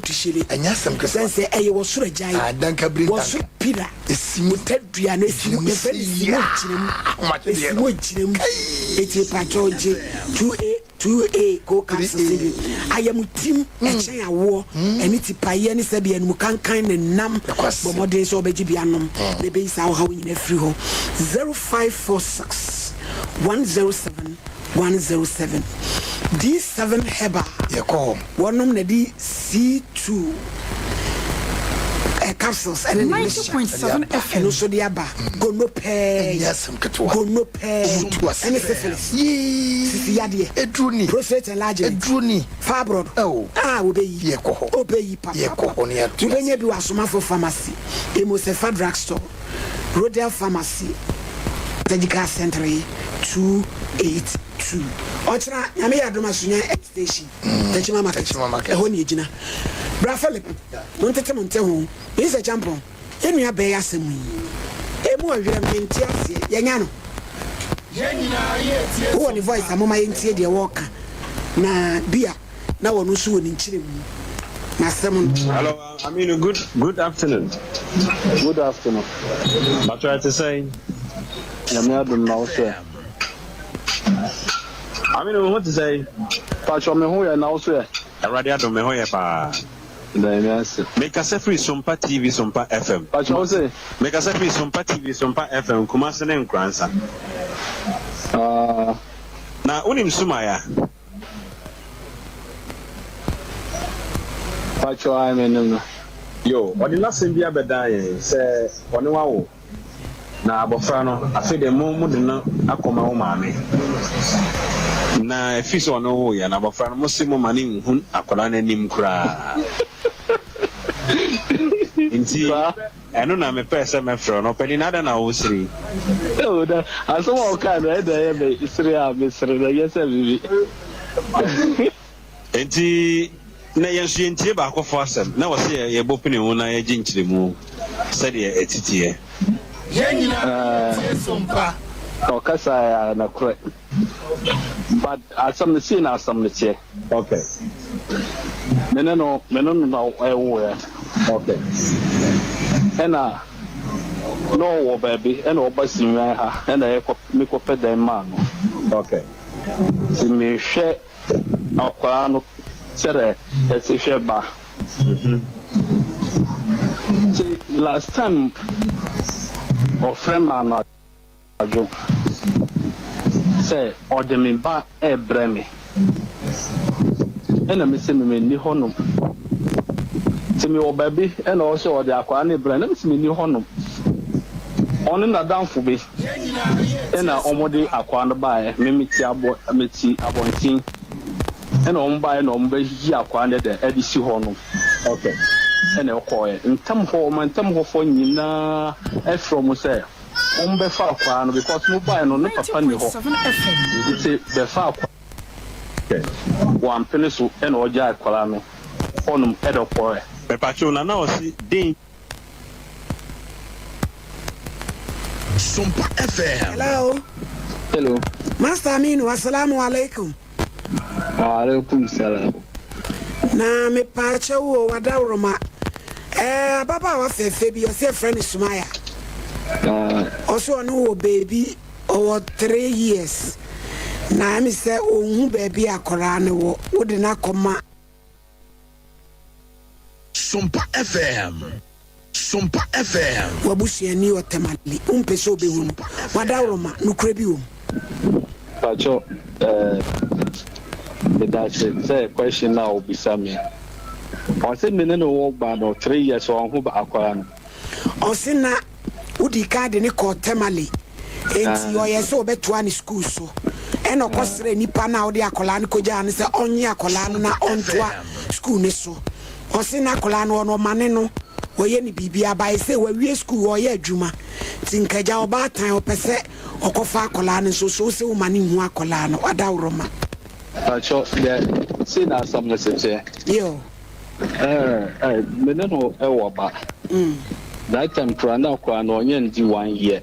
to shiri anya sam kesa say eye wo soro jai adanka brin wo so pira esimu tadua na esimu ye fe esimu jirem eti patroje 2A go capsule ayam team echen awo eni tipaye ni se bia nu kankan ne nam bo modern so obeji bia nom be be isa how nyina free ho 0546 107 107 D7 heba yeko wonom na di C2 capsules and 90.7 FM no so dia ba go no pay yes mketo go no pay any syphilis sisi yade edruni prostate enlargement edruni fibroid obeyi yeko obeyi papa yeko ne atu ubenya bi wasoma for pharmacy Emosefa drugstore Rodel pharmacy Surgical Center 282 Ochra nyame yadoma sunya station Techima market ho ne ejina Bra Philip montete monte ho is a champion enua be asemu emu awira menti ase yenya no who the voice amoma yentie de woka na bia na wono so woni nchire mu na sem. Hello, I mean good afternoon. Good afternoon. What try to say? Nyame adom na wo so. I mean what to say? Pacho me ho ya na wo so ya. Already adom me ho ya pa. Make us a free Sompa TV, Sompa FM. Pacho say. Make us a free Sompa TV, Sompa FM. Kumasi ne nkransa. Na unim sumaya. Pacho I mean Yo, what the last thing be abeda say oni wa wo. Na abofra no afi de mo de na akoma wo maame. Na efi so no wo ya na abofra no mo se mo mane nhun akola na nim kura. Inti eno na me pese me fro no pedi nada na wo siri. Oh da aso mo ka na e da ye be siri a me siri na ye se bibi. Inti na yensu yentie ba akofo asem na wo se ye bopini ho na ye ginchiremu se de etitie. Sompa. Okasa na kure. But asam ne see na asam ne che. Okay. Meneno na ewo ya. Okay. Ena no wo baby ena obasi nwa ha ena me ko peda ma no. Okay. Si me hwe akwa no sere esi hwe ba. Last time or friend man ajo say odemi ba ebremi ena me se me ni honum timi o baby ena o se ode akwa na ebremi me se me ni honum onu na danfo be ena omode akwa no ba me meti abontin ena o mba ena o mba hi akwa na de edisi honum. Okay. Ena okoye ntam ho fo nyina from say be fa akwa no because mo buy no no papa ni ho say be fa akwa. Okay. One penisu ena oja akwala no onum edo koye Me pacho na o si din Sompa FM. Hello Master Aminu, assalamu alaikum. Wa alaikum salam. Na me pache wo wadawroma baba wa fefe bi o se friend Sumaya also no wo baby over 3 years na me say ohun baby akora ne wo de na koma Sompa FM. Sompa FM. wabusuani otemali umpeso be hu wadawroma nukure bi wo Pacho the question now will be Sammy. I said, Meneno walk by no 3 years or who ba aquan. O sina udi card ni ko temali enti o yeso obetua school so eno kosere nipa na odi akola no koja ne se onye akola no na ontoa school ni so o sina akola no no mane no oye ni bibia ba se wa wie school o ye adwuma tinkaja oba tan opese okofa akola no so se wo mane hu akola no adawroma. Pacho the see na some message Yo Meneno ewo ba that time krana kwa no onye ndi 1 year